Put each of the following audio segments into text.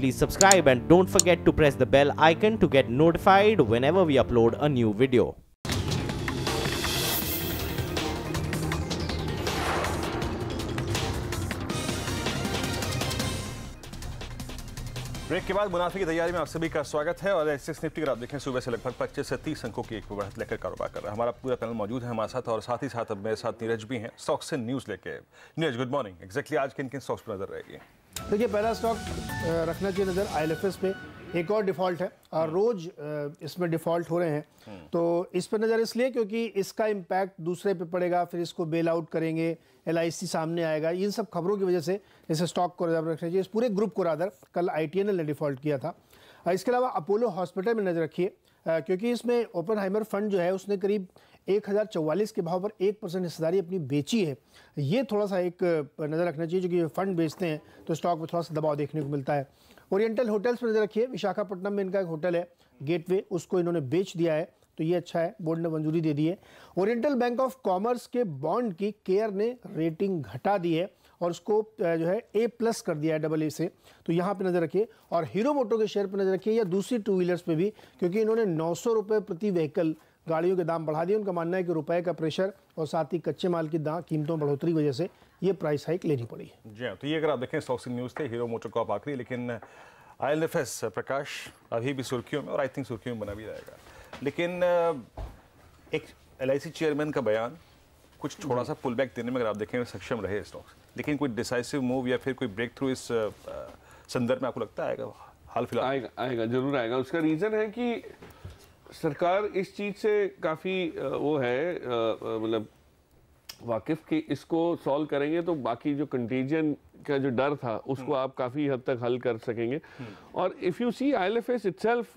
please subscribe and don't forget to press the bell icon to get notified whenever we upload a new video. Break के बाद मुनाफे की तैयारी में आप सभी का स्वागत है और एसएक्स निफ्टी अगर आप देखें सुबह से लगभग 25 से 30 अंकों की एक बढ़त लेकर कारोबार कर रहा है। हमारा पूरा पैनल मौजूद है हमारे साथ और साथ ही साथ अब मेरे साथ नीरज भी हैं स्टॉक्स से न्यूज़ लेके। Neeraj good morning. एग्जैक्टली आज किन किन स्टॉक्स पर नजर रहेगी? देखिए, पहला स्टॉक रखना चाहिए नज़र IL&FS पे। एक और डिफ़ॉल्ट है और रोज़ इसमें डिफ़ॉल्ट हो रहे हैं, तो इस पर नज़र इसलिए क्योंकि इसका इम्पैक्ट दूसरे पे पड़ेगा, फिर इसको बेल आउट करेंगे, LIC सामने आएगा। इन सब खबरों की वजह से इस स्टॉक को रिजर्व रखना चाहिए, इस पूरे ग्रुप को। रादर कल ITNL ने डिफ़ॉल्ट किया था। इसके अलावा अपोलो हॉस्पिटल में नज़र रखिए क्योंकि इसमें ओपनहाइमर फंड जो है उसने करीब 1044 के भाव पर 1% हिस्सेदारी अपनी बेची है। ये थोड़ा सा एक नज़र रखना चाहिए, क्योंकि फंड बेचते हैं तो स्टॉक में थोड़ा सा दबाव देखने को मिलता है। ओरिएंटल होटल्स पर नज़र रखिए। विशाखापट्टनम में इनका एक होटल है गेटवे, उसको इन्होंने बेच दिया है, तो ये अच्छा है, बोर्ड ने मंजूरी दे दी है। ओरिएंटल बैंक ऑफ कॉमर्स के बॉन्ड की केयर ने रेटिंग घटा दी है और उसको जो है A+ कर दिया है AA से, तो यहाँ पे नज़र रखिए। और हीरो मोटो के शेयर पर नज़र रखिए या दूसरी टू व्हीलर्स पे भी, क्योंकि इन्होंने 900 रुपये प्रति व्हीकल गाड़ियों के दाम बढ़ा दिए। उनका मानना है कि रुपए का प्रेशर और साथ ही कच्चे माल की कीमतों में बढ़ोतरी की वजह से ये प्राइस हाइक लेनी पड़ी है। जी हाँ, तो ये अगर आप देखें स्टॉक्स न्यूज़ थे, हीरो मोटो को आप आखिरी, लेकिन IL&FS प्रकाश अभी भी सुर्खियों में और आई थिंक सुर्खियों में बना भी रहेगा। लेकिन एक LIC चेयरमैन का बयान कुछ थोड़ा सा पुल बैक देने में अगर आप देखें सक्षम रहे स्टॉक्स, लेकिन कोई डिसाइसिव मूव या फिर कोई ब्रेक थ्रू इस संदर्भ में आपको लगता है हाल फिलहाल? आएगा जरूर आएगा। उसका रीज़न है कि सरकार इस चीज़ से काफ़ी वो है, मतलब वाकिफ कि इसको सॉल्व करेंगे तो बाकी जो कंटेजियन का जो डर था उसको आप काफ़ी हद तक हल कर सकेंगे। और if you see IL&FS itself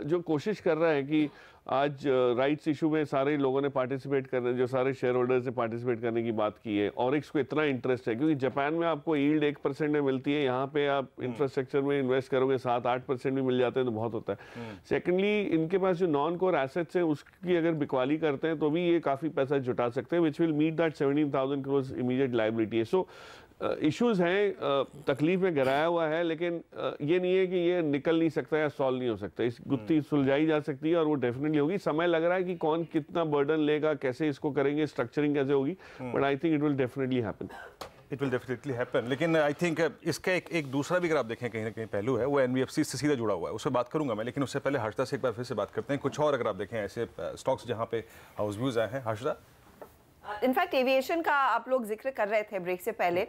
जो कोशिश कर रहा है कि आज राइट्स इशू में सारे लोगों ने पार्टिसिपेट करने, जो सारे शेयर होल्डर्स ने पार्टिसिपेट करने की बात की है। और इसको इतना इंटरेस्ट है क्योंकि जापान में आपको यील्ड 1% में मिलती है, यहाँ पे आप इंफ्रास्ट्रक्चर में इन्वेस्ट करोगे 7-8% भी मिल जाते हैं तो बहुत होता है। सेकेंडली, इनके पास जो नॉन कोर एसेट्स हैं उसकी अगर बिकवाली करते हैं तो भी ये काफ़ी पैसा जुटा सकते हैं, which will meet that 17,000 crores immediate liability है। सो इश्यूज हैं, तकलीफ में गिराया हुआ है, लेकिन ये नहीं है कि ये निकल नहीं सकता या सॉल्व नहीं हो सकता। इस गुत्थी सुलझाई जा सकती है और वो डेफिनेटली होगी। समय लग रहा है कि कौन कितना बर्डन लेगा, कैसे इसको करेंगे, स्ट्रक्चरिंग कैसे होगी, but I think it will definitely happen. It will definitely happen. लेकिन आई थिंक इसका एक दूसरा भी अगर आप देखें कहीं ना कहीं पहलू है, वो NBFC से सीधा जुड़ा हुआ है, उससे बात करूंगा मैं। लेकिन उससे पहले हर्षदा से एक बार फिर से बात करते हैं। कुछ और अगर आप देखें ऐसे स्टॉक्स जहाँ पे हाउस व्यूज आए हैं, हर्षदा? इनफैक्ट एविएशन का आप लोग जिक्र कर रहे थे ब्रेक से पहले।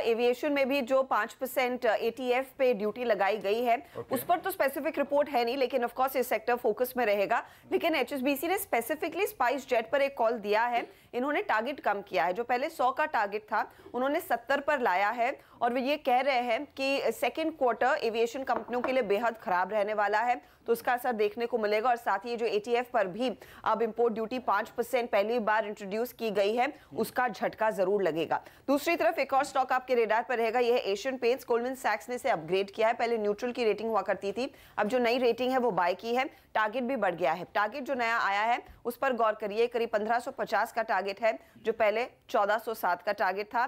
एविएशन में भी जो 5% ATF पे ड्यूटी लगाई गई है, उस पर तो स्पेसिफिक रिपोर्ट है नहीं, लेकिन ऑफ कोर्स ये सेक्टर फोकस में रहेगा। लेकिन HSBC ने स्पेसिफिकली स्पाइस जेट पर एक कॉल दिया है। इन्होंने टारगेट कम किया है, जो पहले 100 का टारगेट था उन्होंने 70 पर लाया है। और वे ये कह रहे हैं कि सेकेंड क्वार्टर एविएशन कंपनियों के लिए बेहद खराब रहने वाला है, तो उसका असर देखने को मिलेगा। और साथ ही जो ATF पर भी अब इंपोर्ट ड्यूटी 5% पहली बार इंट्रोड्यूस की गई है, उसका झटका जरूर लगेगा। दूसरी तरफ एक और स्टॉक आपके रेडार पर रहेगा, यह है एशियन पेंट्स। गोल्डमैन सैक्स ने इसे अपग्रेड किया है। पहले न्यूट्रल की रेटिंग हुआ करती थी, अब जो नई रेटिंग है वो बाय की है। टारगेट भी बढ़ गया है। टारगेट जो नया आया है उस पर गौर करिए, करीब 1550 का टारगेट है, जो पहले 1407 का टारगेट था।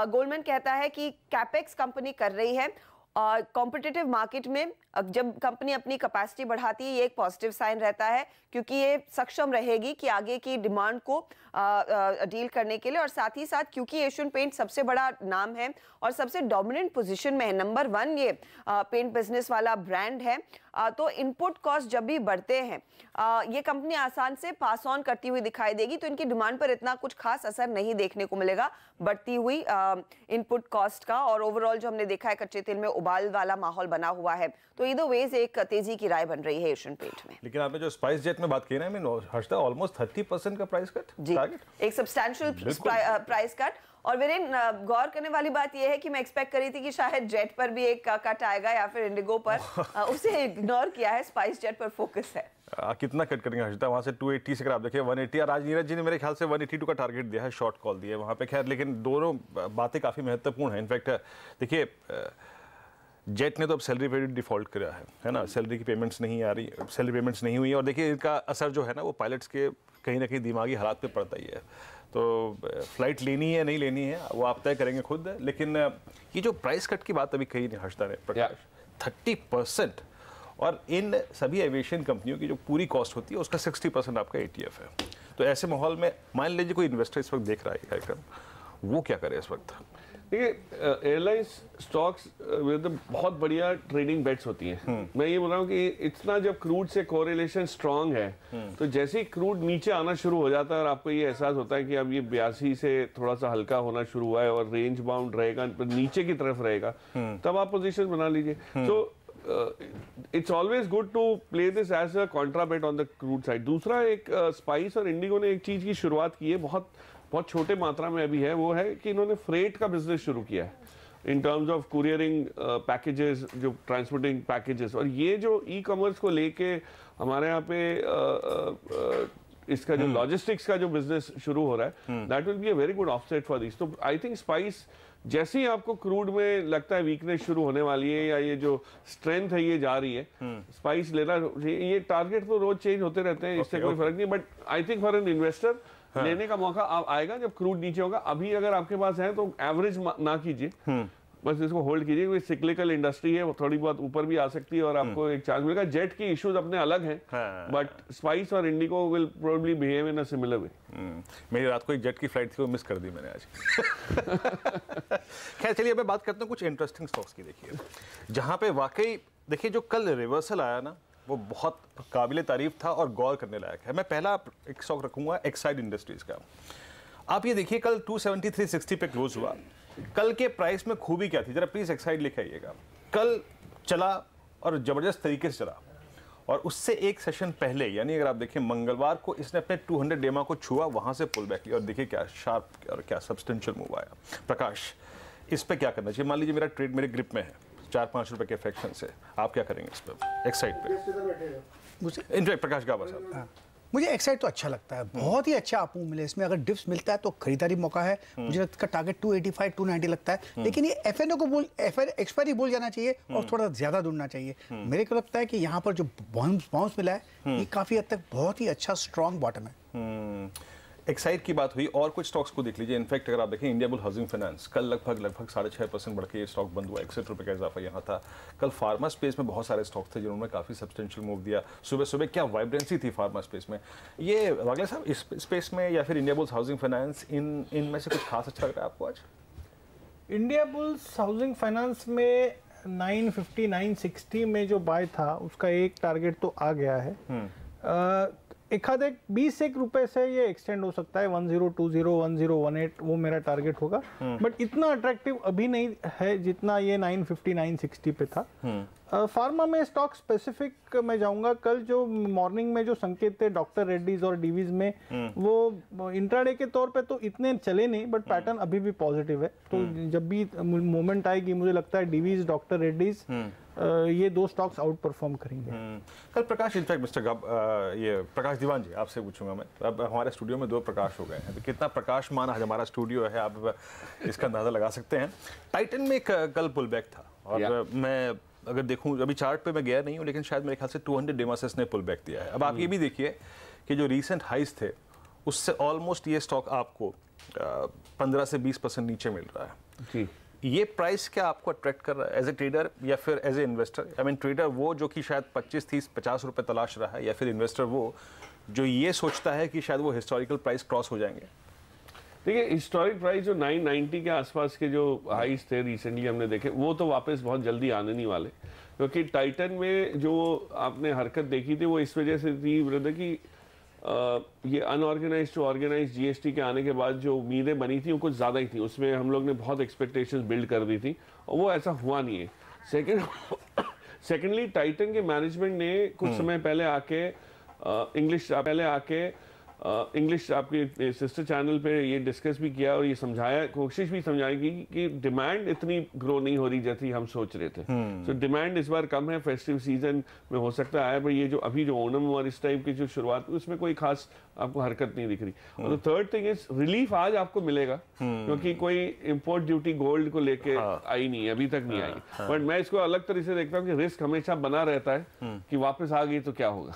गोल्डमैन कहता है कि कैपेक्स कंपनी कर रही है। कॉम्पिटिटिव मार्केट में जब कंपनी अपनी कैपेसिटी बढ़ाती है, ये एक पॉजिटिव साइन रहता है, क्योंकि ये सक्षम रहेगी कि आगे की डिमांड को डील करने के लिए। और साथ ही साथ क्योंकि एशियन पेंट सबसे बड़ा नाम है और सबसे डोमिनेंट पोजीशन में है, नंबर 1 ये पेंट बिजनेस वाला ब्रांड है, तो इनपुट कॉस्ट जब भी बढ़ते हैं ये कंपनी आसान से पास ऑन करती हुई दिखाई देगी, तो इनकी डिमांड पर इतना कुछ खास असर नहीं देखने को मिलेगा बढ़ती हुई इनपुट कॉस्ट का। और ओवरऑल जो हमने देखा है कच्चे तेल में उबाल वाला माहौल बना हुआ है, तो इधर वेज एक तेजी की राय बन रही है एशियन पेंट में। लेकिन आपने जो स्पाइस जेट में बात की ना, हर्षदा, ऑलमोस्ट 30% का प्राइस कट टारगेट, एक सब्सटैंशियल प्राइस कट। और वीरेन, गौर करने वाली बात यह है कि मैं एक्सपेक्ट करी थी कि शायद जेट पर भी एक कट आएगा या फिर इंडिगो पर, उसे इग्नोर किया है, स्पाइस जेट पर फोकस है। कितना कट करेंगे हर्षदा? वहाँ से 280 से अगर आप देखिए 180, और आज नीरज जी ने मेरे ख्याल से 182 का टारगेट दिया है, शॉर्ट कॉल दिया है वहाँ पे। खैर, लेकिन दोनों बातें काफ़ी महत्वपूर्ण हैं। इनफैक्ट देखिए, जेट ने तो अब सैलरी पे डिफॉल्ट करा है ना, सैलरी की पेमेंट्स नहीं आ रही, सैलरी पेमेंट्स नहीं हुई, और देखिए इनका असर जो है ना वो पायलट्स के कहीं ना कहीं दिमागी हालात पे पड़ता ही है। तो फ्लाइट लेनी है नहीं लेनी है वो आप तय करेंगे खुद। लेकिन ये जो प्राइस कट की बात अभी कही नहीं हर्षदा ने, प्रकाश, 30%। और इन सभी एविएशन कंपनियों की जो पूरी कॉस्ट होती है उसका 60% आपका ETF है। तो ऐसे माहौल में मान लीजिए कोई इन्वेस्टर इस वक्त देख रहा है कार्यक्रम, वो क्या करे इस वक्त? देखिए एयरलाइंस स्टॉक्स में तो बहुत बढ़िया ट्रेडिंग बेट्स होती हैं। मैं ये बोल रहा हूँ कि इतना जब क्रूड से कोरिलेशन स्ट्रांग है तो जैसे ही क्रूड नीचे आना शुरू हो जाता है और आपको ये एहसास होता है कि अब ये 82 से थोड़ा सा हल्का होना शुरू हुआ है और रेंज बाउंड रहेगा, नीचे की तरफ रहेगा, तब आप पोजीशन बना लीजिए। So it's always good to play this as a contra bet on the crude side. दूसरा, एक स्पाइस और इंडिगो ने एक चीज की शुरुआत की है, बहुत छोटे मात्रा में अभी है, वो है कि इन्होंने फ्रेट का बिजनेस शुरू किया है इन टर्म्स ऑफ कुरियरिंग पैकेजेस, जो ट्रांसपोर्टिंग पैकेजेस। और ये जो ई कॉमर्स को लेके हमारे यहाँ पे इसका जो लॉजिस्टिक्स का जो बिजनेस शुरू हो रहा है, that will be a very good offset for this. तो आई थिंक स्पाइस जैसे ही आपको क्रूड में लगता है वीकनेस शुरू होने वाली है या ये जो स्ट्रेंथ है ये जा रही है, स्पाइस लेना, ये टारगेट तो रोज चेंज होते रहते हैं, इससे कोई फर्क नहीं। But I think for an investor लेने का मौका आएगा जब क्रूड नीचे होगा। अभी अगर आपके पास है तो एवरेज ना कीजिए, बस इसको होल्ड कीजिए, क्योंकि सिक्लिकल इंडस्ट्री है, वो थोड़ी बहुत ऊपर भी आ सकती है और आपको एक चांस मिलेगा। जेट की इश्यूज अपने अलग हैं, बट स्पाइस और Indigo will probably behave in a similar way. मेरी रात को एक जेट की फ्लाइट थी, वो मिस कर दी मैंने आज। खैर चलिए, मैं बात करता हूँ कुछ इंटरेस्टिंग स्टॉक्स की। देखिए जहाँ पे वाकई देखिए जो कल रिवर्सल आया ना, वो बहुत काबिल तारीफ था और गौर करने लायक है। मैं पहला एक स्टॉक रखूंगा एक्साइड इंडस्ट्रीज का। आप ये देखिए कल 273.60 पे क्लोज हुआ। कल के प्राइस में खूबी क्या थी, जरा प्लीज एक्साइड लिखे आइएगा। कल चला और जबरदस्त तरीके से चला, और उससे एक सेशन पहले यानी अगर आप देखिए मंगलवार को इसने अपने 200 डेमा को छुआ, वहां से पुल बैक लिया और देखिए क्या शार्प और क्या सब्सटेंशियल मूव आया। प्रकाश, इस पे क्या करना चाहिए? मान लीजिए मेरा ट्रेड मेरे ग्रिप में है 4-5 रुपए के फ्रैक्शन से, आप क्या करेंगे इस पर एक्साइड पे? इनफैक्ट प्रकाश गाबा साहब, मुझे एक्साइड तो अच्छा लगता है, बहुत ही अच्छा आप मिले इसमें। अगर डिप्स मिलता है तो खरीदारी मौका है। मुझे इसका टारगेट 285 290 लगता है, लेकिन ये एफएनओ को एक्सपायरी बोल जाना चाहिए और थोड़ा ज्यादा ढूंढना चाहिए। मेरे को लगता है कि यहाँ पर जो बाउंस मिला है ये काफी हद तक बहुत ही अच्छा स्ट्रॉन्ग बॉटम है। एक्साइड की बात हुई, और कुछ स्टॉक्स को देख लीजिए। इनफैक्ट अगर आप देखें इंडियाबुल हाउसिंग फाइनेंस कल लगभग 6.5% बढ़ के ये स्टॉक बंद हुआ, 61 रुपए का इजाफा यहाँ था। कल फार्मा स्पेस में बहुत सारे स्टॉक थे जिन्होंने काफी सब्सटेंशियल मूव दिया। सुबह सुबह क्या वाइब्रेंसी थी फार्मा स्पेस में। ये वागले साहब, इस स्पेस में या फिर इंडियाबुल हाउसिंग फाइनेंस, इनमें से कुछ खास अच्छा लग रहा है आपको आज? इंडियाबुल हाउसिंग फाइनेंस में 950 960 में जो बाय था उसका एक टारगेट तो आ गया है। एक 20 रुपए से ये एक्सटेंड हो सकता है 1020 1018, वो मेरा टारगेट होगा। बट इतना अट्रैक्टिव अभी नहीं है जितना ये 950 960 पे था। फार्मा में स्टॉक स्पेसिफिक मैं जाऊंगा। कल जो मॉर्निंग में जो संकेत थे डॉक्टर रेड्डीज और डीवीज में, वो इंट्राडे के तौर पे तो इतने चले नहीं, बट पैटर्न अभी भी पॉजिटिव है। तो जब भी मोमेंट आएगी मुझे लगता है डीवीज, डॉक्टर रेड्डीज, ये दो स्टॉक्स आउट परफॉर्म करेंगे। कल प्रकाश, इनफैक्ट मिस्टर ये प्रकाश दीवान जी, आपसे पूछूंगा मैं। अब हमारे स्टूडियो में 2 प्रकाश हो गए हैं, तो कितना प्रकाशमान आज हमारा स्टूडियो है आप इसका अंदाजा लगा सकते हैं। टाइटन में कल पुल बैक था, और मैं अगर देखूं, अभी चार्ट पे मैं गया नहीं हूं, लेकिन शायद मेरे ख्याल से 200 डेमासेस ने पुल बैक दिया है। अब आप ये भी देखिए कि जो रीसेंट हाइस थे उससे ऑलमोस्ट ये स्टॉक आपको 15 से 20% नीचे मिल रहा है जी। ये प्राइस क्या आपको अट्रैक्ट कर रहा है एज ए ट्रेडर या फिर as a investor? I mean trader वो जो कि शायद 25 30 50 रुपए तलाश रहा है, या फिर इन्वेस्टर वो जो ये सोचता है कि शायद वो हिस्टोरिकल प्राइस क्रॉस हो जाएंगे? देखिए हिस्टोरिक प्राइस जो 990 के आसपास के जो हाइस थे रिसेंटली हमने देखे, वो तो वापस बहुत जल्दी आने नहीं वाले, क्योंकि टाइटन में जो आपने हरकत देखी थी वो इस वजह से थी ब्रदर कि ये अनऑर्गेनाइज टू ऑर्गेनाइज जीएसटी के आने के बाद जो उम्मीदें बनी थी वो कुछ ज़्यादा ही थी। उसमें हम लोग ने बहुत एक्सपेक्टेशंस बिल्ड कर दी थी और वो ऐसा हुआ नहीं है। सेकेंडली टाइटन के मैनेजमेंट ने कुछ समय पहले आके इंग्लिश आपके सिस्टर चैनल पे ये डिस्कस भी किया और ये समझाया, कोशिश भी समझाएगी कि डिमांड इतनी ग्रो नहीं हो रही जैसी हम सोच रहे थे। सो डिमांड इस बार कम है, फेस्टिव सीजन में हो सकता है, पर ये जो अभी जो ओणम और इस टाइप की जो शुरुआत हुई उसमें कोई खास आपको हरकत नहीं दिख रही। और थर्ड थिंग इज रिलीफ आज आपको मिलेगा, क्योंकि कोई इंपोर्ट ड्यूटी गोल्ड को लेके आई नहीं, अभी तक नहीं आई। बट मैं इसको अलग तरह से देखता हूँ कि रिस्क हमेशा बना रहता है कि वापस आ गई तो क्या होगा।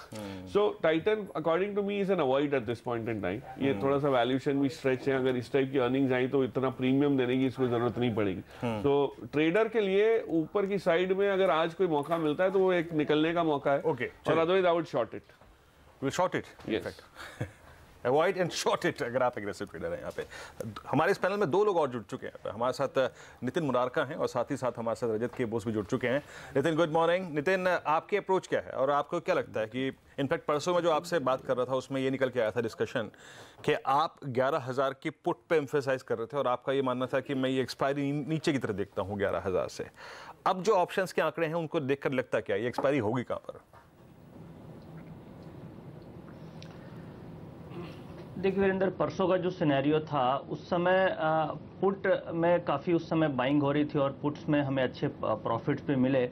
So Titan according to me is an avoid at this this point in time. ये थोड़ा सा वैल्यूएशन भी स्ट्रेच है, अगर इस टाइप की अर्निंग्स आई तो इतना प्रीमियम देने की इसको जरूरत नहीं पड़ेगी। तो ट्रेडर के लिए ऊपर की साइड में अगर आज कोई मौका मिलता है तो वो एक निकलने का मौका है। Okay, और otherwise I would short it. Will short it, in fact avoid and short it अगर आप एग्रेसिव ट्रेडर हैं। यहाँ पे हमारे इस पैनल में 2 लोग और जुड़ चुके हैं। हमारे साथ नितिन मुरारका हैं और साथ ही साथ हमारे साथ रजत के बोस भी जुड़ चुके हैं। Nitin, good morning. नितिन, आपकी अप्रोच क्या है और आपको क्या लगता है कि इनफैक्ट परसों में जो आपसे बात कर रहा था उसमें ये निकल के आया था डिस्कशन कि आप 11,000 की पुट पे एम्फेसाइज कर रहे थे और आपका ये मानना था कि मैं ये एक्सपायरी नीचे की तरफ देखता हूँ 11,000 से। अब जो ऑप्शंस के आंकड़े हैं उनको देखकर लगता क्या ये एक्सपायरी होगी कहाँ पर? देखिए वीरेंद्र, परसों का जो सिनेरियो था उस समय पुट में काफ़ी उस समय बाइंग हो रही थी और पुट्स में हमें अच्छे प्रॉफिट्स भी मिले।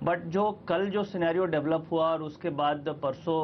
बट जो कल जो सिनेरियो डेवलप हुआ और उसके बाद परसों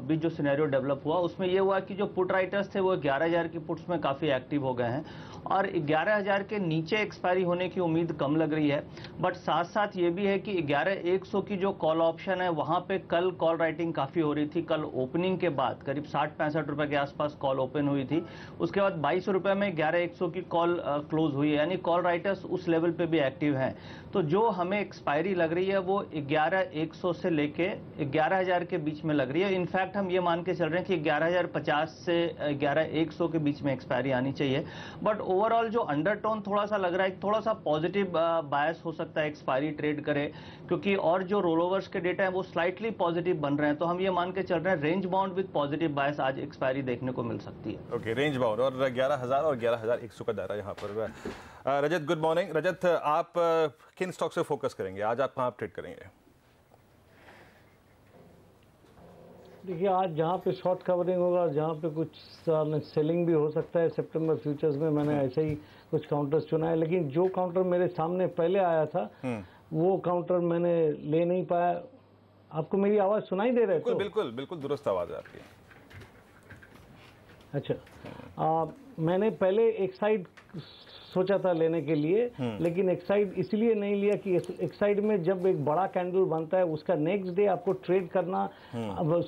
भी जो सिनेरियो डेवलप हुआ उसमें ये हुआ कि जो पुट राइटर्स थे वो 11,000 की पुट्स में काफ़ी एक्टिव हो गए हैं और 11,000 के नीचे एक्सपायरी होने की उम्मीद कम लग रही है। बट साथ साथ ये भी है कि 11,100 की जो कॉल ऑप्शन है वहाँ पे कल कॉल राइटिंग काफ़ी हो रही थी। कल ओपनिंग के बाद करीब 60-65 रुपए के आसपास कॉल ओपन हुई थी। उसके बाद 22 रुपए में 11,100 की कॉल क्लोज हुई है, यानी कॉल राइटर्स उस लेवल पे भी एक्टिव हैं। तो जो हमें एक्सपायरी लग रही है वो 11,100 से लेके 11,000 के बीच में लग रही है। इनफैक्ट हम ये मान के चल रहे हैं कि 11,050 से 11,100 के बीच में एक्सपायरी आनी चाहिए। बट ओवरऑल जो अंडरटोन थोड़ा सा लग रहा है, थोड़ा सा पॉजिटिव बायस हो सकता है एक्सपायरी ट्रेड करे, क्योंकि और जो रोलओवर्स के डेटा है वो स्लाइटली पॉजिटिव बन रहे हैं। तो हम ये मान के चल रहे हैं रेंज बाउंड विद पॉजिटिव बायस आज एक्सपायरी देखने को मिल सकती है। ओके, रेंज बाउंड और 11,000 और 11,100 का दायरा यहाँ पर। रजत, गुड मॉर्निंग। रजत, आप किन स्टॉक से फोकस करेंगे आज? आप कहाँ ट्रेड करेंगे? देखिए, आज जहाँ पे शॉर्ट कवरिंग होगा, जहाँ पे कुछ सेलिंग भी हो सकता है सितंबर फ्यूचर्स में, मैंने ऐसे ही कुछ काउंटर्स चुना है। लेकिन जो काउंटर मेरे सामने पहले आया था वो काउंटर मैंने ले नहीं पाया। आपको मेरी आवाज़ सुनाई दे रही है? बिल्कुल बिल्कुल बिल्कुल दुरुस्त आवाज़ है आपकी। अच्छा, मैंने पहले एक साइड सोचा था लेने के लिए, लेकिन एक साइड इसलिए नहीं लिया कि एक साइड में जब एक बड़ा कैंडल बनता है उसका नेक्स्ट डे आपको ट्रेड करना,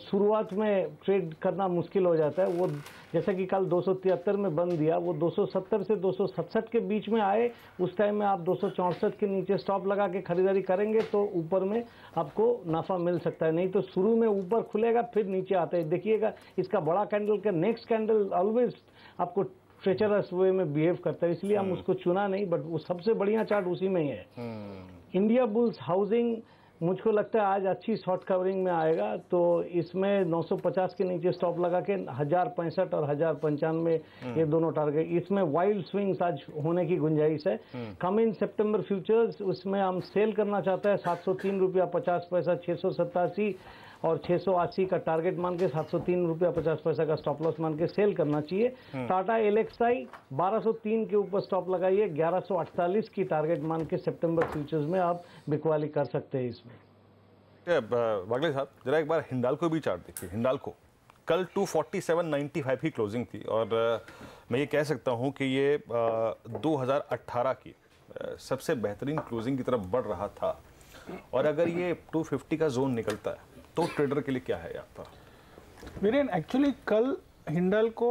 शुरुआत में ट्रेड करना मुश्किल हो जाता है। वो जैसा कि कल 273 में बंद दिया, वो 270 से 267 के बीच में आए, उस टाइम में आप 264 के नीचे स्टॉप लगा के खरीदारी करेंगे तो ऊपर में आपको नाफा मिल सकता है। नहीं तो शुरू में ऊपर खुलेगा फिर नीचे आता है। देखिएगा, इसका बड़ा कैंडल का नेक्स्ट कैंडल ऑलवेज आपको ट्रेचरस वे में बिहेव करता है, इसलिए हम उसको चुना नहीं। बट वो सबसे बढ़िया चार्ट उसी में ही है। इंडिया बुल्स हाउसिंग मुझको लगता है आज अच्छी शॉर्ट कवरिंग में आएगा, तो इसमें 950 के नीचे स्टॉप लगा के 1065 और 1095 ये दोनों टारगेट, इसमें वाइल्ड स्विंग्स आज होने की गुंजाइश है। कम इन सितंबर फ्यूचर्स, उसमें हम सेल करना चाहते हैं 703 रुपया 50 पैसा, 687 और 680 का टारगेट मान के 703 रुपया 50 पैसा का स्टॉप लॉस मान के सेल करना चाहिए। टाटा एलेक्साई 1203 के ऊपर स्टॉप लगाइए, 1148 की टारगेट मान के सितंबर फ्यूचर्स में आप बिकवाली कर सकते हैं। इसमें वागले साहब, जरा एक बार हिंडाल्को भी चार्ट देखिए। हिंडाल्को कल 247.95 की क्लोजिंग थी और मैं ये कह सकता हूँ कि ये 2018 की सबसे बेहतरीन क्लोजिंग की तरफ बढ़ रहा था। और अगर ये 250 का जोन निकलता है तो ट्रेडर के लिए क्या है यहाँ पर? वीरेन, एक्चुअली कल हिंडाल्को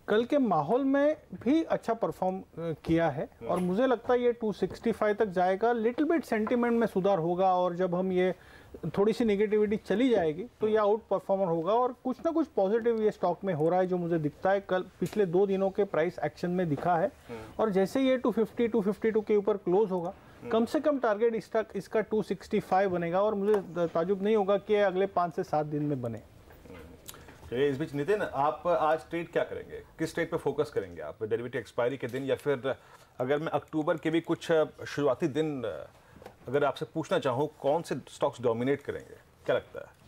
कल के माहौल में भी अच्छा परफॉर्म किया है और मुझे लगता है ये 265 तक जाएगा। लिटिल बिट सेंटीमेंट में सुधार होगा और जब हम ये थोड़ी सी नेगेटिविटी चली जाएगी तो ये आउट परफॉर्मर होगा और कुछ ना कुछ पॉजिटिव ये स्टॉक में हो रहा है जो मुझे दिखता है। कल पिछले 2 दिनों के प्राइस एक्शन में दिखा है और जैसे ये 250 252 के ऊपर क्लोज होगा, कम से कम टारगेट इसका 265 बनेगा और मुझे ताजुब नहीं होगा कि अगले 5 से 7 दिन में बने। इस बीच नितिन, आप आज ट्रेड क्या करेंगे? किस ट्रेड पे फोकस करेंगे आप? डेरिवेटिव एक्सपायरी के दिन या फिर अगर मैं अक्टूबर के भी कुछ शुरुआती दिन अगर आपसे पूछना चाहूँ, कौन से स्टॉक्स डोमिनेट करेंगे, क्या लगता है?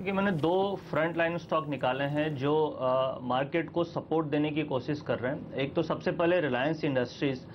कि मैंने 2 फ्रंट लाइन स्टॉक निकाले हैं जो मार्केट को सपोर्ट देने की कोशिश कर रहे हैं। एक तो सबसे पहले रिलायंस इंडस्ट्रीज,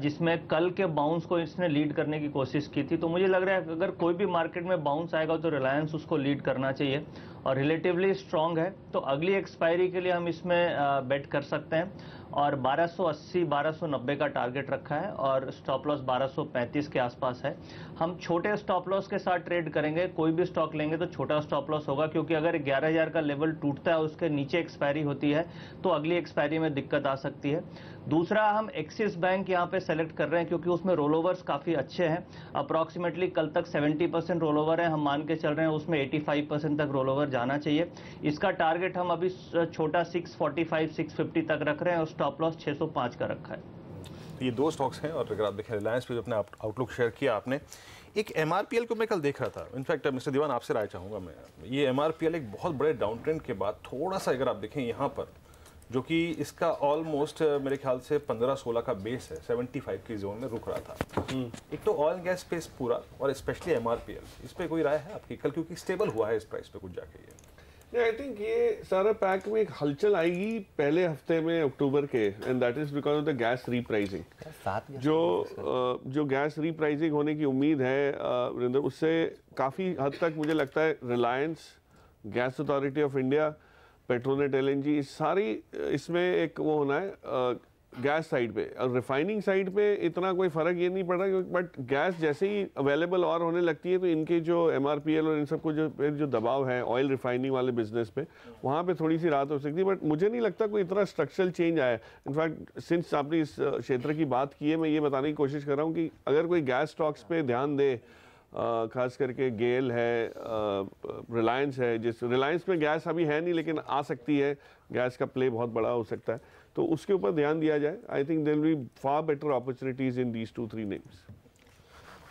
जिसमें कल के बाउंस को इसने लीड करने की कोशिश की थी। तो मुझे लग रहा है कि अगर कोई भी मार्केट में बाउंस आएगा तो रिलायंस उसको लीड करना चाहिए और रिलेटिवली स्ट्रांग है, तो अगली एक्सपायरी के लिए हम इसमें बेट कर सकते हैं। और 1280 1290 का टारगेट रखा है और स्टॉप लॉस 1235 के आसपास है। हम छोटे स्टॉप लॉस के साथ ट्रेड करेंगे, कोई भी स्टॉक लेंगे तो छोटा स्टॉप लॉस होगा, क्योंकि अगर 11,000 का लेवल टूटता है, उसके नीचे एक्सपायरी होती है तो अगली एक्सपायरी में दिक्कत आ सकती है। दूसरा, हम एक्सिस बैंक यहाँ पे सेलेक्ट कर रहे हैं क्योंकि उसमें रोल ओवर्स काफी अच्छे हैं। अप्रॉक्सीमेटली कल तक 70% रोल ओवर है, हम मान के चल रहे हैं उसमें 85% तक रोल ओवर जाना चाहिए। इसका टारगेट हम अभी छोटा 645 650 तक रख रहे हैं और स्टॉप लॉस 605 का रखा है। ये दो स्टॉक्स हैं और अगर आप देखें रिलायंस पे जो अपने आउटलुक शेयर किया आपने, एक एमआरपीएल को मैं कल देख रहा था। इनफैक्ट मिस्टर दीवान आपसे राय चाहूँगा मैं, ये एमआरपीएल एक बहुत बड़े डाउन ट्रेंड के बाद थोड़ा सा अगर आप देखें यहाँ पर, जो कि इसका ऑलमोस्ट मेरे ख्याल से 15-16 का बेस है, 75 की जोन में रुक रहा था। एक तो ऑयल गैस स्पेस पूरा और स्पेशली एमआरपीएल, इस पे कोई राय है आपकी कल, क्योंकि स्टेबल हुआ है इस प्राइस पे कुछ जाके? ये आई थिंक ये सारा पैक में एक हलचल आएगी पहले हफ्ते में अक्टूबर के, and that is because of the gas repricing. जो गैस रीप्राइसिंग होने की उम्मीद है वरिंदर, उससे काफ़ी हद तक मुझे लगता है Reliance, gas authority of India, Petronet, LNG, सारी इसमें एक वो होना है गैस साइड पे। और रिफाइनिंग साइड पे इतना कोई फर्क ये नहीं पड़ रहा, बट गैस जैसे ही अवेलेबल और होने लगती है तो इनके जो एमआरपीएल और इन सब को जो दबाव है ऑयल रिफाइनिंग वाले बिजनेस पे, वहाँ पे थोड़ी सी राहत हो सकती है। बट मुझे नहीं लगता कोई इतना स्ट्रक्चरल चेंज आया है। इनफैक्ट सिंस आपने इस क्षेत्र की बात की है, मैं ये बताने की कोशिश कर रहा हूँ कि अगर कोई गैस स्टॉक्स पे ध्यान दे, खास करके गेल है, रिलायंस है, जिस रिलायंस में गैस अभी है नहीं लेकिन आ सकती है, गैस का प्ले बहुत बड़ा हो सकता है, तो उसके ऊपर ध्यान दिया जाए। I think there will be far better opportunities in these 2-3 names.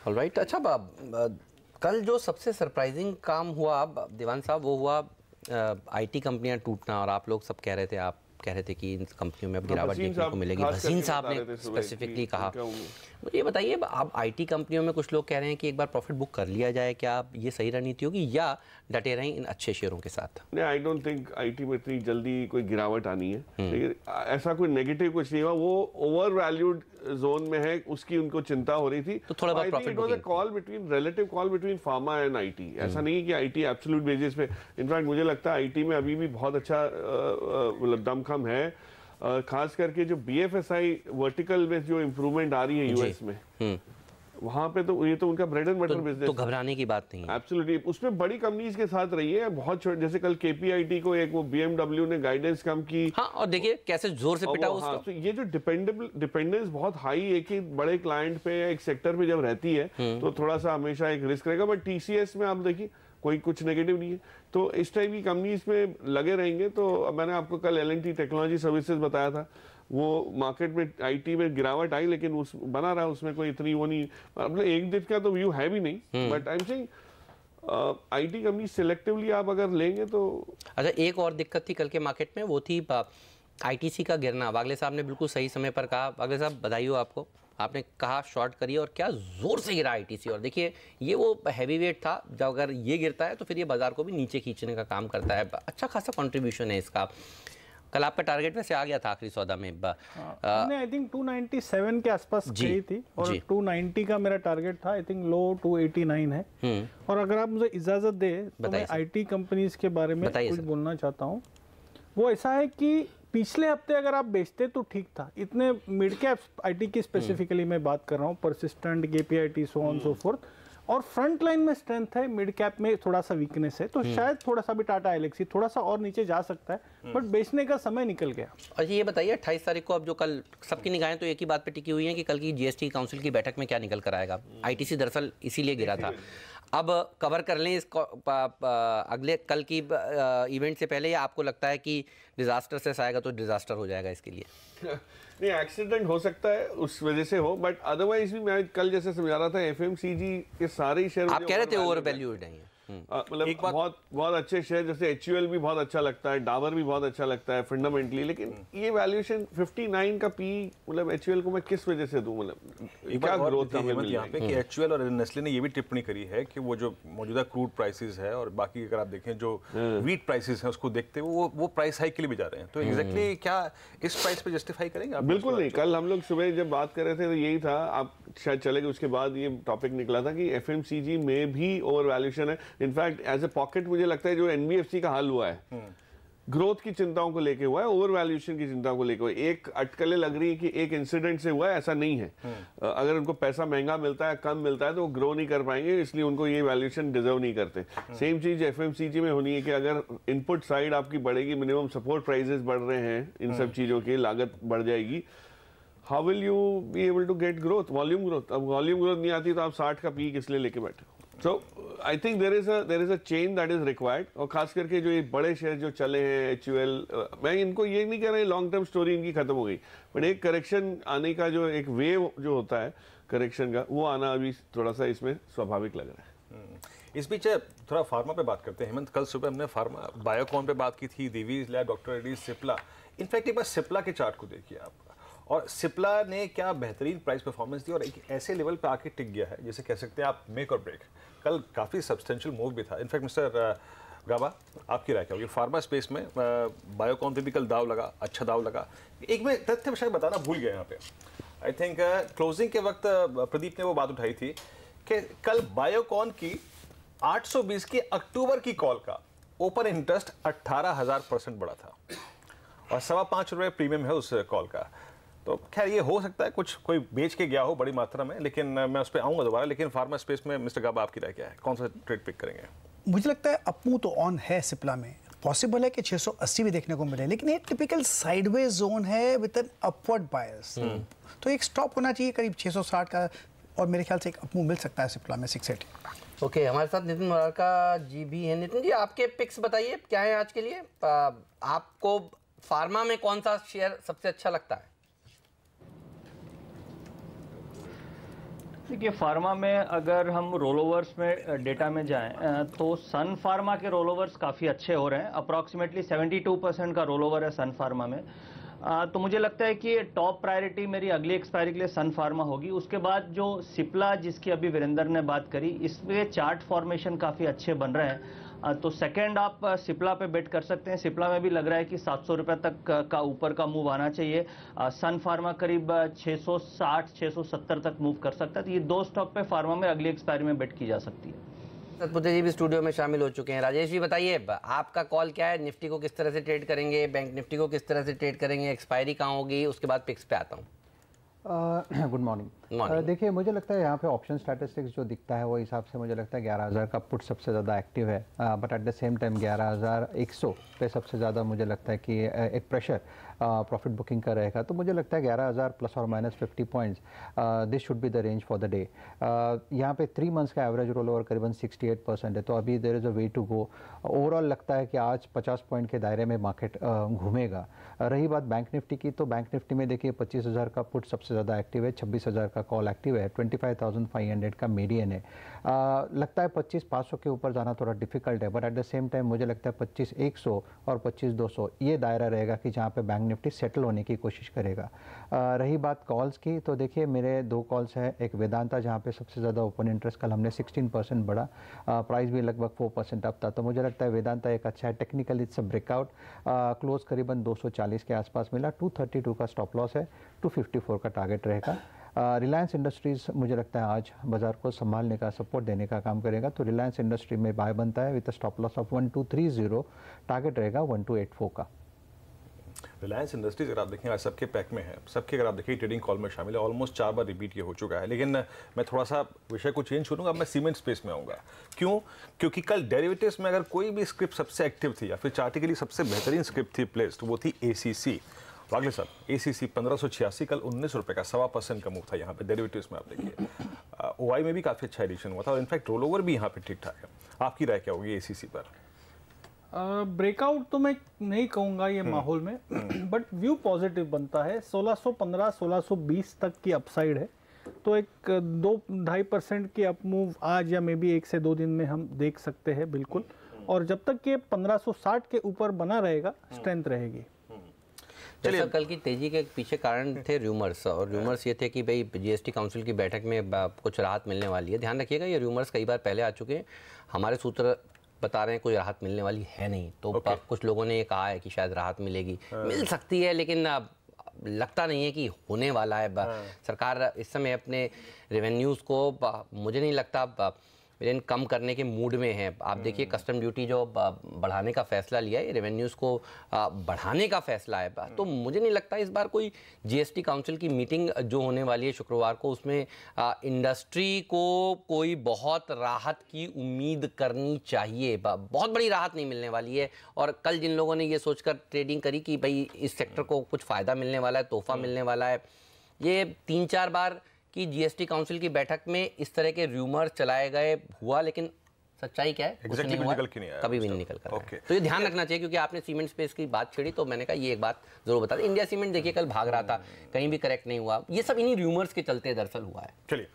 Alright, अच्छा कल जो सबसे सरप्राइजिंग काम हुआ दीवान साहब, वो हुआ आईटी कंपनियां टूटना, और आप लोग सब कह रहे थे, आप कह रहे थे कि इन कंपनियों में अब गिरावट देखने को मिलेगी। भसीन साहब ने स्पेसिफिकली कहा। मुझे ये बताइए, अब आईटी कंपनियों में कुछ लोग कह रहे हैं कि एक बार प्रॉफिट बुक कर लिया जाए, क्या ये सही रणनीति होगी या डटे रहें इन अच्छे शेयरों के साथ? नहीं, आई डोंट थिंक आईटी में इतनी जल्दी कोई गिरावट आनी है, लेकिन ऐसा कोई नेगेटिव कुछ नहीं हुआ। वो ओवर वैल्यूड जोन में है, उसकी उनको चिंता हो रही थी, तो थोड़ा बहुत profit booking, call between relative call between pharma and IT. ऐसा नहीं है कि आईटी एब्सोल्यूट बेसिस पे, इनफैक्ट मुझे लगता है आईटी में अभी भी बहुत अच्छा मतलब दमखम है, खास करके जो बीएफएसआई वर्टिकल में जो इम्प्रूवमेंट आ रही है यूएस में, वहाँ पे तो ये तो उनका ब्रेड एंड बटर बिजनेस, तो घबराने की बात नहीं है। एब्सोल्युटली, उसमें बड़ी कंपनीज के साथ रही है बहुत छोटे, जैसे कल केपीआईटी को एक वो बीएमडब्ल्यू ने गाइडेंस कम की। हाँ, और देखिए कैसे जोर से पिटा उसको। हाँ, तो ये जो डिपेंडेंस बहुत हाई एक ही बड़े क्लाइंट पे या एक सेक्टर पे जब रहती है तो थोड़ा सा हमेशा एक रिस्क रहेगा। बट टीसीएस में आप देखिए कोई कुछ नेगेटिव नहीं है, तो इस टाइप की कंपनीज में लगे रहेंगे। तो मैंने आपको कल एलएनटी टेक्नोलॉजी सर्विसेज बताया था, वो मार्केट में आईटी में गिरावट आई लेकिन उस बना रहा, उसमें कोई इतनी वो नहीं, मतलब एक दिन का तो व्यू है भी नहीं। But I am saying IT company selectively आप अगर लेंगे तो। अच्छा, एक और दिक्कत थी कल के मार्केट में, वो थी आईटीसी का गिरना। वागले साहब ने बिल्कुल सही समय पर कहा। वागले साहब, बधाई हो आपको, आपने कहा शॉर्ट करिए, और क्या जोर से गिरा आईटीसी। और देखिए ये वो हैवी वेट था, जब अगर ये गिरता है तो फिर ये बाजार को भी नीचे खींचने का काम करता है। अच्छा खासा कंट्रीब्यूशन है इसका। कल आपका टारगेट वैसे आ गया था आखिरी सौदा में, आई थिंक 297 के आसपास गई थी, और 290 का मेरा टारगेट था। आई थिंक लो 289 है। और अगर आप मुझे इजाजत दे तो मैं आईटी कंपनीज के बारे में कुछ बोलना चाहता हूँ। वो ऐसा है कि पिछले हफ्ते अगर आप बेचते तो ठीक था, इतने मिड कैप आईटी की स्पेसिफिकली मैं बात कर रहा हूँ, persistent, KPIT, so on so fourth, और फ्रंट लाइन में स्ट्रेंथ है, मिड कैप में थोड़ा सा वीकनेस है, तो शायद थोड़ा सा भी टाटा एलेक्सी थोड़ा सा और नीचे जा सकता है, बट बेचने का समय निकल गया। और ये बताइए 28 तारीख को, अब जो कल सबकी निगाहें तो एक ही बात पे टिकी हुई है कि कल की जीएसटी काउंसिल की बैठक में क्या निकल कर आएगा। आईटीसी दरअसल इसीलिए गिरा था। अब कवर कर लें इस अगले कल की इवेंट से पहले, या आपको लगता है कि डिजास्टर से आएगा तो डिजास्टर हो जाएगा इसके लिए? नहीं, एक्सीडेंट हो सकता है उस वजह से हो, बट अदरवाइज भी मैं कल जैसे समझा रहा था, एफएमसीजी के सारे ही शेयर आप कह रहे थे ओवर वैल्यूड है, मतलब बहुत अच्छे शेयर, जैसे एचयूएल भी बहुत अच्छा लगता है, डाबर भी बहुत अच्छा लगता है फंडामेंटली, लेकिन ये वैल्यूएशन 59 का पी, मतलब एचयूएल को मैं किस वजह से दूं, मतलब क्या ग्रोथ है यहाँ पे कि एचयूएल और नेस्ले ने ये भी टिप्पणी करी है कि वो जो मौजूदा क्रूड प्राइसेस है और बाकी अगर आप देखें जो वीट प्राइसेस हैं उसको देखते हुए वो प्राइस हाइक के लिए भी जा रहे हैं, तो एग्जैक्टली क्या इस प्राइस पे जस्टिफाई करेंगे आप? बिल्कुल नहीं, कल हम लोग सुबह जब बात कर रहे थे तो यही था, आप शायद चले गए, उसके बाद ये टॉपिक निकला था कि एफएमसीजी में भी ओवर वैल्यूएशन है। इनफैक्ट एज ए पॉकेट मुझे लगता है जो एनबीएफसी का हाल हुआ है ग्रोथ की चिंताओं को लेके हुआ है, ओवर वैल्यूएशन की चिंताओं को लेके हुआ है। एक अटकलें लग रही है कि एक इंसिडेंट से हुआ है, ऐसा नहीं है। अगर उनको पैसा महंगा मिलता है, कम मिलता है, तो वो ग्रो नहीं कर पाएंगे, इसलिए उनको ये वैल्यूएशन डिजर्व नहीं करते। सेम चीज एफएमसीजी में होनी है कि अगर इनपुट साइड आपकी बढ़ेगी, मिनिमम सपोर्ट प्राइसेस बढ़ रहे हैं, इन सब चीजों की लागत बढ़ जाएगी, how will you be able to get growth, volume growth? अब वॉल्यूम ग्रोथ नहीं आती तो आप 60 का पीक इसलिए लेके बैठे हो। So I think there is a change that is required. और खास करके जो ये बड़े शेयर जो चले हैं HUL, मैं इनको ये नहीं कह रहा लॉन्ग टर्म स्टोरी इनकी खत्म हो गई, बट एक करेक्शन आने का जो एक वेव जो होता है करेक्शन का, वो आना अभी थोड़ा सा इसमें स्वाभाविक लग रहा है। इस बीच थोड़ा फार्मा पे बात करते हैं। हेमंत, कल सुबह हमने फार्मा बायोकॉन पे बात की थी, Divi's lab, doctor Reddy's, Cipla. In fact एक बार सिप्ला के चार्ट को देखिए आप, और सिप्ला ने क्या बेहतरीन प्राइस परफॉर्मेंस दी और एक ऐसे लेवल पे आके टिक गया है जैसे कह सकते हैं आप मेक और ब्रेक। कल काफ़ी सब्सटेंशियल मूव भी था। इनफैक्ट मिस्टर गाबा, आपकी राय क्या होगी? फार्मा स्पेस में बायोकॉन पे भी कल दाव लगा, अच्छा दाव लगा। एक मैं तथ्य शायद बताना भूल गया यहाँ पे। आई थिंक क्लोजिंग के वक्त प्रदीप ने वो बात उठाई थी कि कल बायोकॉन की 820 की अक्टूबर की कॉल का ओपन इंटरेस्ट 18,000% बढ़ा था और ₹5.25 प्रीमियम है उस कॉल का। तो खैर ये हो सकता है कुछ कोई बेच के गया हो बड़ी मात्रा में, लेकिन मैं उस पर आऊँगा दोबारा। लेकिन फार्मा स्पेस में मिस्टर गाबा, आपकी राय क्या है? कौन सा ट्रेड पिक करेंगे? मुझे लगता है अपमूव तो ऑन है सिप्ला में, पॉसिबल है कि 680 भी देखने को मिले, लेकिन ये टिपिकल साइडवेज जोन है विद एन अपवर्ड बायस। तो एक स्टॉप होना चाहिए करीब 660 का, और मेरे ख्याल से एक अपमूव मिल सकता है सिप्ला में 680। ओके, हमारे साथ नितिन मुरारका जी भी हैं। नितिन जी, आपके पिक्स बताइए क्या है आज के लिए? आपको फार्मा में कौन सा शेयर सबसे अच्छा लगता है? देखिए, फार्मा में अगर हम रोलोवर्स में डेटा में जाएं तो सन फार्मा के रोलोवर्स काफ़ी अच्छे हो रहे हैं। अप्रॉक्सीमेटली 72% का रोलोवर है सन फार्मा में। तो मुझे लगता है कि टॉप प्रायोरिटी मेरी अगली एक्सपायरी के लिए सन फार्मा होगी। उसके बाद जो सिप्ला, जिसकी अभी वीरेंद्र ने बात करी, इसमें चार्ट फॉर्मेशन काफ़ी अच्छे बन रहे हैं। तो सेकंड आप सिप्ला पे बेट कर सकते हैं। सिप्ला में भी लग रहा है कि 700 रुपए तक का ऊपर का मूव आना चाहिए। सन फार्मा करीब 660-670 तक मूव कर सकता है। तो ये दो स्टॉक पे फार्मा में अगली एक्सपायरी में बेट की जा सकती है। सतपुते जी भी स्टूडियो में शामिल हो चुके हैं। राजेश जी बताइए, आपका कॉल क्या है? निफ्टी को किस तरह से ट्रेड करेंगे, बैंक निफ्टी को किस तरह से ट्रेड करेंगे, एक्सपायरी कहाँ होगी, उसके बाद पिक्स पे आता हूँ। Good morning. देखिए, मुझे लगता है यहाँ पे ऑप्शन स्टैटिस्टिक्स जो दिखता है वो हिसाब से मुझे लगता है 11,000 का पुट सबसे ज़्यादा एक्टिव है, but at the same time 11,100 पे सबसे ज़्यादा मुझे लगता है कि एक प्रेशर प्रॉफिट बुकिंग का रहेगा। तो मुझे लगता है 11,000 ±50 points, this should be the range for the day. यहाँ पे 3 मंथ्स का एवरेज रोल ओवर करीबन 68% है, तो अभी there is a way to go. Overall लगता है कि आज 50 पॉइंट के दायरे में मार्केट घूमेगा। रही बात बैंक निफ्टी की, तो बैंक निफ्टी में देखिए 25,000 का पुट सबसे ज़्यादा एक्टिव है, 26,000 का कॉल एक्टिव है, 25,500 का मीडियन है। लगता है 25,500 के ऊपर जाना थोड़ा डिफिकल्ट है, but at the same time मुझे लगता है 25,100 और 25,200 ये दायरा रहेगा कि जहाँ पे बैंक निफ्टी सेटल होने की कोशिश करेगा। रही बात कॉल्स की, तो देखिए मेरे 2 कॉल्स हैं। एक वेदांता, जहाँ पे सबसे ज़्यादा ओपन इंटरेस्ट कल हमने 16% बढ़ा, प्राइस भी लगभग 4% अप था। तो मुझे लगता है वेदांता एक अच्छा है। Technical it's a breakout, close करीबन 240 के आसपास मिला। 232 का स्टॉप लॉस है, 254 का टारगेट रहेगा। रिलायंस इंडस्ट्रीज़ मुझे लगता है आज बाजार को संभालने का, सपोर्ट देने का काम करेगा। तो रिलायंस इंडस्ट्री में बाय बनता है with stop loss of 1230, target रहेगा 1284 का। रिलायंस इंडस्ट्रीज अगर आप देखें आज सबके पैक में है, सबके अगर आप देखिए ट्रेडिंग कॉल में शामिल है, ऑलमोस्ट 4 बार रिपीट ये हो चुका है। लेकिन मैं थोड़ा सा विषय को चेंज करूँगा, अब मैं सीमेंट स्पेस में आऊँगा। क्यों? क्योंकि कल डेरिवेटिव्स में अगर कोई भी स्क्रिप्ट सबसे एक्टिव थी या फिर चार्टिकली सबसे बेहतरीन स्क्रिप्ट थी प्लेस्ड, वो थी ACC। वागले साहब, ACC 1586 कल 19 रुपये का 1.25% का मूव था यहाँ पे डेरिवेटिव्स में। आप देखिए OI में भी काफ़ी अच्छा एडिशन हुआ था और इनफैक्ट रोल ओवर भी यहाँ पे ठीक ठाक है। आपकी राय क्या होगी ACC पर? ब्रेकआउट तो मैं नहीं कहूँगा ये माहौल में, बट व्यू पॉजिटिव बनता है। 1615-1620 तक की अपसाइड है, तो एक 2-2.5% की अप मूव आज या मे बी 1 से 2 दिन में हम देख सकते हैं बिल्कुल। और जब तक ये 1560 के ऊपर बना रहेगा, स्ट्रेंथ रहेगी। जैसा कल की तेजी के पीछे कारण थे रूमर्स, और रूमर्स ये थे कि भाई GST काउंसिल की बैठक में कुछ राहत मिलने वाली है। ध्यान रखिएगा, ये रूमर्स कई बार पहले आ चुके हैं। हमारे सूत्र बता रहे हैं कोई राहत मिलने वाली है नहीं। तो कुछ लोगों ने ये कहा है कि शायद राहत मिलेगी, मिल सकती है, लेकिन लगता नहीं है कि होने वाला है। सरकार इस समय अपने रेवेन्यूज़ को मुझे नहीं लगता वेरिएंट कम करने के मूड में है। आप देखिए कस्टम ड्यूटी जो बढ़ाने का फैसला लिया है, रेवेन्यूज़ को बढ़ाने का फैसला है, तो मुझे नहीं लगता इस बार कोई जीएसटी काउंसिल की मीटिंग जो होने वाली है शुक्रवार को, उसमें इंडस्ट्री को कोई बहुत राहत की उम्मीद करनी चाहिए। बहुत बड़ी राहत नहीं मिलने वाली है। और कल जिन लोगों ने ये सोचकर ट्रेडिंग करी कि भाई इस सेक्टर को कुछ फ़ायदा मिलने वाला है, तोहफा मिलने वाला है, ये 3-4 बार की जीएसटी काउंसिल की बैठक में इस तरह के र्यूमर चलाए गए हुआ, लेकिन सच्चाई क्या है exactly कभी भी नहीं निकल कर तो ये ध्यान रखना चाहिए। क्योंकि आपने सीमेंट स्पेस की बात छेड़ी तो मैंने कहा ये एक बात जरूर बता दें। इंडिया सीमेंट देखिए कल भाग रहा था, कहीं भी करेक्ट नहीं हुआ, ये सब इन्हीं र्यूमर्स के चलते दरअसल हुआ है। चलिए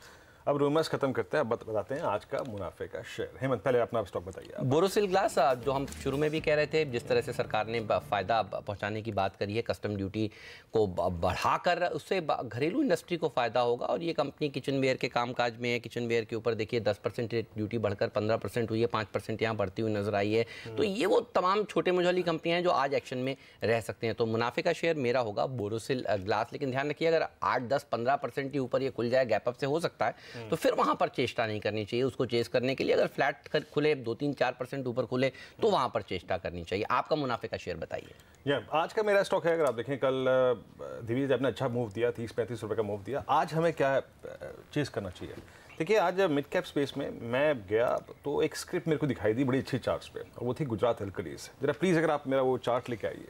अब रूमर्स खत्म करते हैं, अब बताते हैं आज का मुनाफे का शेयर। हेमंत पहले अपना स्टॉक बताइए। बोरोसिल ग्लास, जो हम शुरू में भी कह रहे थे, जिस तरह से सरकार ने फ़ायदा पहुंचाने की बात करी है, कस्टम ड्यूटी को बढ़ाकर, उससे घरेलू इंडस्ट्री को फ़ायदा होगा। और ये कंपनी किचन वेयर के कामकाज में है। किचन वेयर के ऊपर देखिए 10% ड्यूटी बढ़कर 15% हुई है, 5% यहाँ बढ़ती हुई नजर आई है। तो ये वो तमाम छोटे मझोली कंपनियाँ हैं जो आज एक्शन में रह सकते हैं। तो मुनाफे का शेयर मेरा होगा बोरोसिल ग्लास। लेकिन ध्यान रखिए अगर 8, 10, 15% के ऊपर ये खुल जाए, गैप अप से हो सकता है, तो फिर वहां पर चेष्टा नहीं करनी चाहिए। उसको चेस करने के लिए अगर फ्लैट खुले 2-3-4% ऊपर खुले तो वहां पर चेष्टा करनी चाहिए। आपका मुनाफे का शेयर बताइए। आज का मेरा स्टॉक है, अगर आप देखें कल दिव्य ने अच्छा मूव दिया, 30-35 रुपए का मूव दिया। आज हमें क्या चेस करना चाहिए? देखिए आज मिड कैप स्पेस में मैं गया तो एक स्क्रिप्ट मेरे को दिखाई दी बड़ी अच्छी चार्ट्स पे, और वो थी गुजरात एल्कलीज। जरा प्लीज अगर आप मेरा वो चार्ट लेके आइए,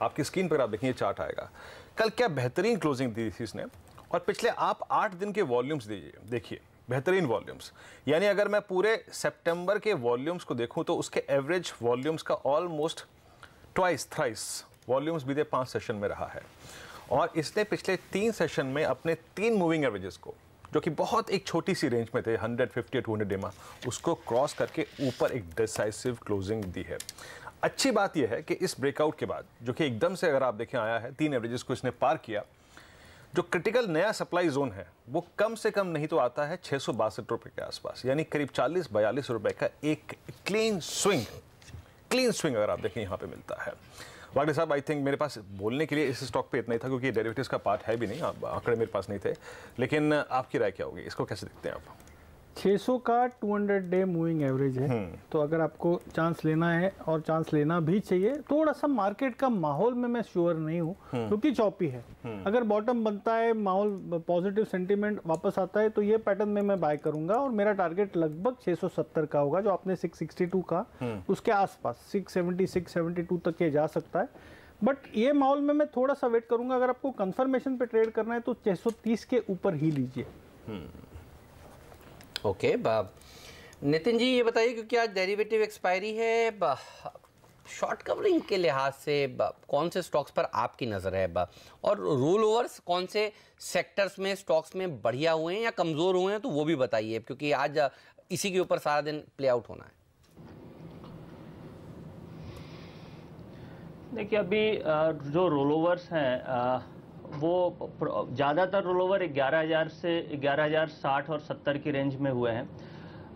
आपकी स्क्रीन पर आप देखें ये चार्ट आएगा। कल क्या बेहतरीन क्लोजिंग दी थी इसने, और पिछले आप 8 दिन के वॉल्यूम्स देखिए, बेहतरीन वॉल्यूम्स। यानी अगर मैं पूरे सितंबर के वॉल्यूम्स को देखूं तो उसके एवरेज वॉल्यूम्स का ऑलमोस्ट थ्राइस वॉल्यूम्स बीते 5 सेशन में रहा है। और इसने पिछले 3 सेशन में अपने 3 मूविंग एवरेजेस को, जो कि बहुत एक छोटी सी रेंज में थे 150 200 डेमा, उसको क्रॉस करके ऊपर एक डिसाइसिव क्लोजिंग दी है। अच्छी बात यह है कि इस ब्रेकआउट के बाद, जो कि एकदम से अगर आप देखें आया है, 3 एवरेजेस को इसने पार किया, जो क्रिटिकल नया सप्लाई जोन है वो कम से कम नहीं तो आता है 662 रुपए के आसपास, यानी करीब 40-42 रुपए का एक क्लीन स्विंग अगर आप देखें यहाँ पे मिलता है। वागले साहब, आई थिंक मेरे पास बोलने के लिए इस स्टॉक पे इतना ही था, क्योंकि डेरिवेटिव्स का पार्ट है भी नहीं, आंकड़े मेरे पास नहीं थे। लेकिन आपकी राय क्या होगी, इसको कैसे देखते हैं आप? 600 का 200 डे मूविंग एवरेज है, तो अगर आपको चांस लेना है, और चांस लेना भी चाहिए, थोड़ा सा मार्केट का माहौल में मैं श्योर नहीं हूँ, क्योंकि चौपी है। अगर बॉटम बनता है, माहौल पॉजिटिव सेंटीमेंट वापस आता है, तो ये पैटर्न में मैं बाय करूंगा। और मेरा टारगेट लगभग 670 का होगा, जो आपने 662 का, उसके आसपास 670 672 तक ये जा सकता है। बट ये माहौल में मैं थोड़ा सा वेट करूंगा। अगर आपको कंफर्मेशन पे ट्रेड करना है तो 630 के ऊपर ही लीजिए। ओके नितिन जी, ये बताइए, क्योंकि आज डेरिवेटिव एक्सपायरी है, शॉर्ट कवरिंग के लिहाज से कौन से स्टॉक्स पर आपकी नज़र है, और रोल ओवर्स कौन से सेक्टर्स में, स्टॉक्स में बढ़िया हुए हैं या कमज़ोर हुए हैं, तो वो भी बताइए, क्योंकि आज इसी के ऊपर सारा दिन प्ले आउट होना है। देखिए अभी जो रोल ओवर्स हैं वो ज़्यादातर रोल ओवर 11,000 से 11,060 और 70 की रेंज में हुए हैं,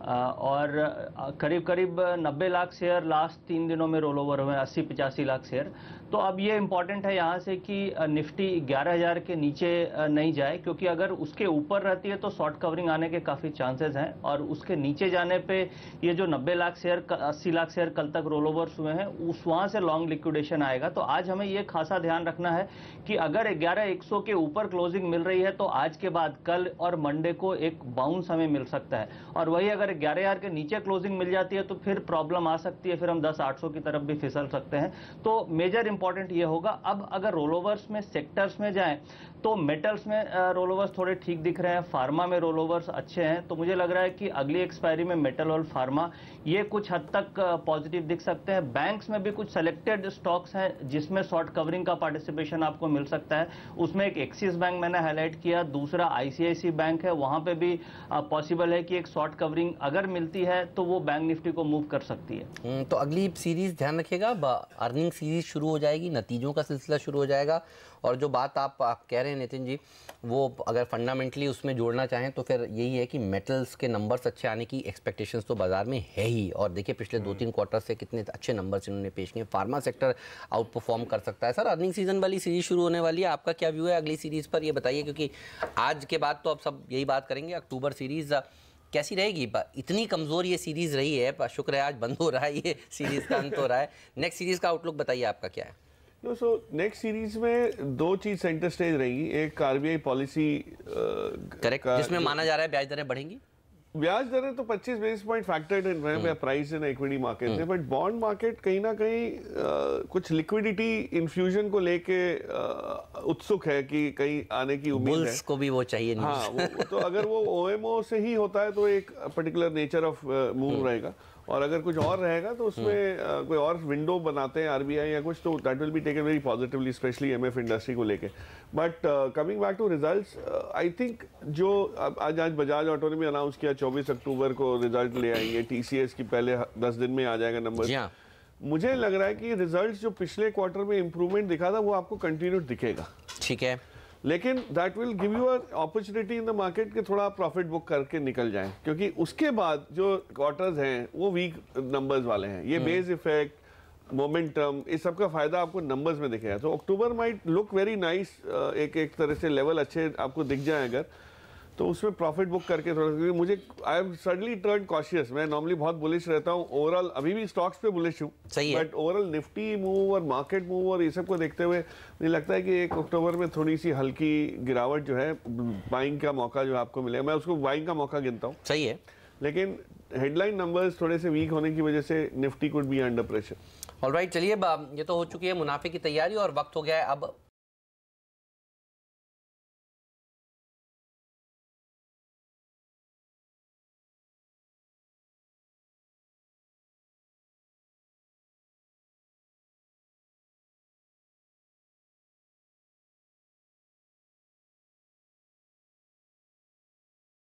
और करीब 90 लाख शेयर लास्ट 3 दिनों में रोल ओवर हुए हैं, 80-85 लाख शेयर। तो अब ये इम्पॉर्टेंट है यहाँ से कि निफ्टी 11,000 के नीचे नहीं जाए, क्योंकि अगर उसके ऊपर रहती है तो शॉर्ट कवरिंग आने के काफ़ी चांसेस हैं, और उसके नीचे जाने पे ये जो 90 लाख शेयर 80 लाख शेयर कल तक रोल ओवर्स हुए हैं, उस वहाँ से लॉन्ग लिक्विडेशन आएगा। तो आज हमें ये खासा ध्यान रखना है कि अगर 11,100 के ऊपर क्लोजिंग मिल रही है तो आज के बाद कल और मंडे को एक बाउंस हमें मिल सकता है, और वही अगर 11,000 के नीचे क्लोजिंग मिल जाती है तो फिर प्रॉब्लम आ सकती है, फिर हम 10,800 की तरफ भी फिसल सकते हैं। तो मेजर इंपॉर्टेंट ये होगा। अब अगर रोल ओवर्स में सेक्टर्स में जाएं तो मेटल्स में रोल ओवर्स थोड़े ठीक दिख रहे हैं, फार्मा में रोल ओवर्स अच्छे हैं। तो मुझे लग रहा है कि अगली एक्सपायरी में मेटल और फार्मा ये कुछ हद तक पॉजिटिव दिख सकते हैं। बैंक्स में भी कुछ सेलेक्टेड स्टॉक्स हैं जिसमें शॉर्ट कवरिंग का पार्टिसिपेशन आपको मिल सकता है। उसमें एक एक्सिस बैंक मैंने हाईलाइट किया, दूसरा ICICI बैंक है, वहां पे भी पॉसिबल है कि एक शॉर्ट कवरिंग अगर मिलती है तो वो बैंक निफ्टी को मूव कर सकती है। तो अगली सीरीज ध्यान रखिएगा, अर्निंग सीरीज शुरू हो जाएगी, नतीजों का सिलसिला शुरू हो जाएगा। और जो बात आप कह रहे हैं नितिन जी, वो अगर फंडामेंटली उसमें जोड़ना चाहें तो फिर यही है कि मेटल्स के नंबर्स अच्छे आने की एक्सपेक्टेशंस तो बाजार में है ही, और देखिए पिछले 2-3 क्वार्टर से कितने अच्छे नंबर्स इन्होंने पेश किए। फार्मा सेक्टर आउट परफॉर्म कर सकता है। सर, अर्निंग सीजन वाली सीरीज शुरू होने वाली है, आपका क्या व्यू है अगली सीरीज पर, ये बताइए, क्योंकि आज के बाद तो अब सब यही बात करेंगे। अक्टूबर सीरीज कैसी रहेगी? इतनी कमज़ोर ये सीरीज़ रही है, शुक्र है आज बंद हो रहा है, ये सीरीज़ का अंत हो रहा है। नेक्स्ट सीरीज़ का आउटलुक बताइए आपका क्या है? सो नेक्स्ट सीरीज में दो चीज सेंटर स्टेज रहेंगी। एक आरबीआई पॉलिसी करेक्ट, जिसमें माना जा रहा है ब्याज दरें बढ़ेंगी। ब्याज दरें तो 25 बेसिस पॉइंट फैक्टर्ड इन है प्राइस इन इक्विटी मार्केट में, बट बॉन्ड मार्केट कहीं ना कहीं कुछ लिक्विडिटी इन्फ्यूजन को लेके उत्सुक है कि कहीं आने की उम्मीद है। बुल्स को भी वो चाहिए न्यूज़। हाँ, तो अगर वो ओएमओ से ही होता है तो एक पर्टिकुलर नेचर ऑफ मूव रहेगा, और अगर कुछ और रहेगा तो उसमें कोई और विंडो बनाते हैं आरबीआई या कुछ, तो that will be taken very positively, specially MF industry को लेके। But coming back to results, I think जो आज बजाज ऑटो ने भी अनाउंस किया 24 अक्टूबर को रिजल्ट ले आएंगे, टीसीएस की पहले 10 दिन में आ जाएगा नंबर। मुझे लग रहा है कि रिजल्ट्स जो पिछले क्वार्टर में इंप्रूवमेंट दिखा था वो आपको कंटिन्यूड दिखेगा। ठीक है, लेकिन that will give you opportunity in the market के थोड़ा प्रॉफिट बुक करके निकल जाएं, क्योंकि उसके बाद जो क्वार्टर्स हैं वो वीक नंबर्स वाले हैं। ये बेस इफेक्ट, मोमेंटम, इस सब का फायदा आपको नंबर्स में दिखेगा। तो अक्टूबर माइट लुक वेरी नाइस, एक तरह से लेवल अच्छे आपको दिख जाए अगर, तो उसमें प्रॉफिट बुक करके थोड़ा, मुझे I am suddenly turn cautious. मैं नॉर्मली बहुत बुलिश रहता हूँ, ओवरऑल अभी भी स्टॉक्स पे बुलिश हूँ, बट ओवरऑल निफ्टी मूव और मार्केट मूव और ये सब को देखते हुए मुझे लगता है कि 1 अक्टूबर में थोड़ी सी हल्की गिरावट जो है, बाइंग का मौका जो आपको मिलेगा, मैं उसको बाइंग का मौका गिनता हूँ। सही है, लेकिन हेडलाइन नंबर्स थोड़े से वीक होने की वजह से Nifty could be under pressure. Alright, चलिए ये तो हो चुकी है मुनाफे की तैयारी, और वक्त हो गया है अब